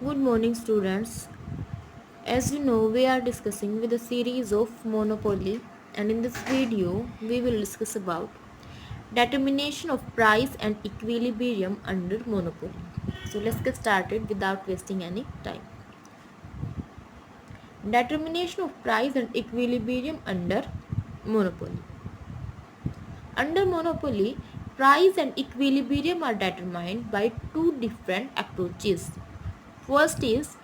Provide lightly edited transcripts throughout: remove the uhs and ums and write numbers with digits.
Good morning, students. As you know, we are discussing with a series of monopoly, and in this video, we will discuss about determination of price and equilibrium under monopoly. So let's get started without wasting any time. Determination of price and equilibrium under monopoly. Under monopoly, price and equilibrium are determined by two different approaches. First is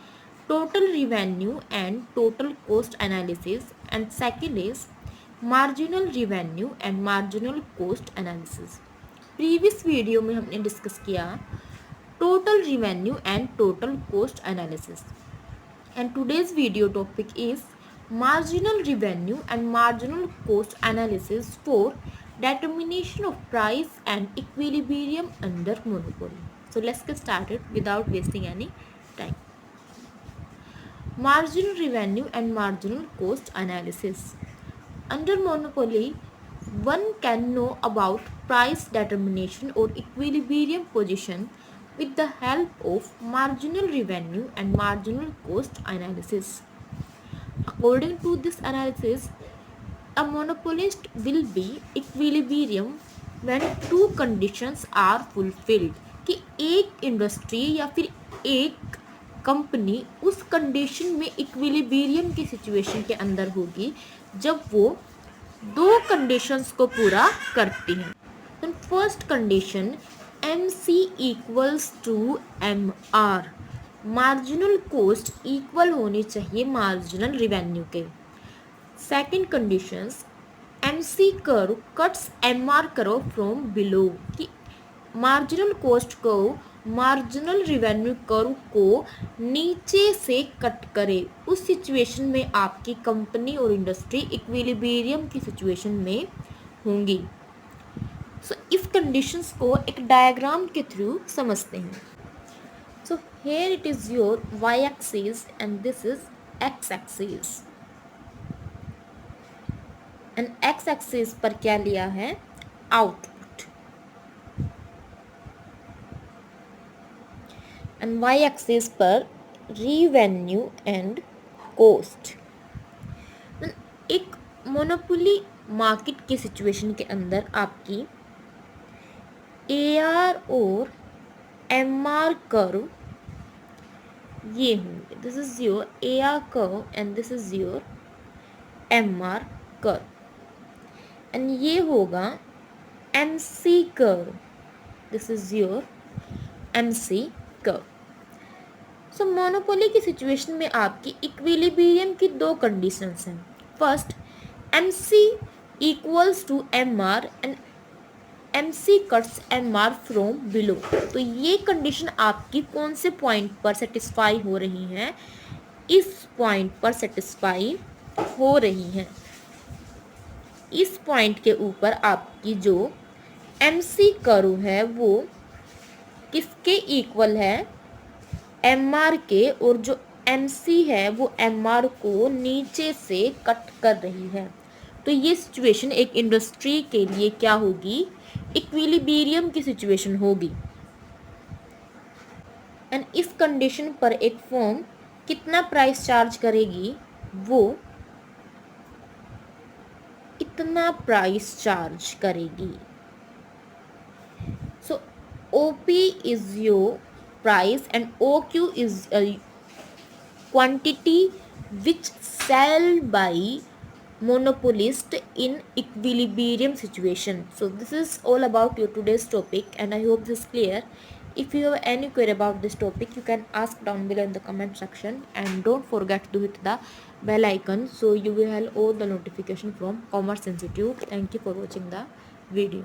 total revenue and total cost analysis, and second is marginal revenue and marginal cost analysis. Previous video में हमने discuss किया total revenue and total cost analysis, and today's video topic is marginal revenue and marginal cost analysis for determination of price and equilibrium under monopoly. So let's get started without wasting any time. Marginal revenue and marginal cost analysis. Under monopoly, one can know about price determination or equilibrium position with the help of marginal revenue and marginal cost analysis. According to this analysis, a monopolist will be equilibrium when two conditions are fulfilled. कि एक industry या फिर एक company उस condition में equilibrium की situation के अंदर होगी जब वो दो कंडीशंस को पूरा करती है. तो first condition MC equals to MR, marginal cost इक्वल होनी चाहिए मार्जिनल रिवेन्यू के. Second conditions MC curve cuts MR curve from below, कि मार्जिनल कोस्ट को मार्जिनल रिवेन्यू कर्व को नीचे से कट करे. उस सिचुएशन में आपकी कंपनी और इंडस्ट्री इक्विलिब्रियम की सिचुएशन में होंगी. सो इस कंडीशंस को एक डायग्राम के थ्रू समझते हैं. So here it is your y axis and this is x axis. And x axis पर क्या लिया है? आउटपुट. एंड y एक्सिस पर रिवेन्यू एंड कॉस्ट. एक मोनोपोली मार्केट की सिचुएशन के अंदर आपकी AR और MR कर्व ये होंगे. This is your AR curve and this is your MR curve, and ये होगा MC curve. This is your MC curve. So monopoly की सिचुएशन में आपकी इक्विलिब्रियम की दो कंडीशंस हैं. First MC equals to MR and MC cuts MR from below. तो ये कंडीशन आपकी कौन से पॉइंट पर सेटिस्फाई हो रही है? इस पॉइंट पर सेटिस्फाई हो रही है. इस पॉइंट के ऊपर आपकी जो MC कर्व है वो किसके इक्वल है? MR के, और जो MC है वो MR को नीचे से कट कर रही है. तो ये सिचुएशन एक इंडस्ट्री के लिए क्या होगी? इक्विलिब्रियम की सिचुएशन होगी. एंड इस कंडीशन पर एक फर्म कितना प्राइस चार्ज करेगी? वो इतना प्राइस चार्ज करेगी. सो OP is your price and OQ is a quantity which sell by monopolist in equilibrium situation. So this is all about your today's topic, and I hope this is clear. If you have any query about this topic, you can ask down below in the comment section, and don't forget to hit the bell icon so you will have all the notification from Commerce Institute. Thank you for watching the video.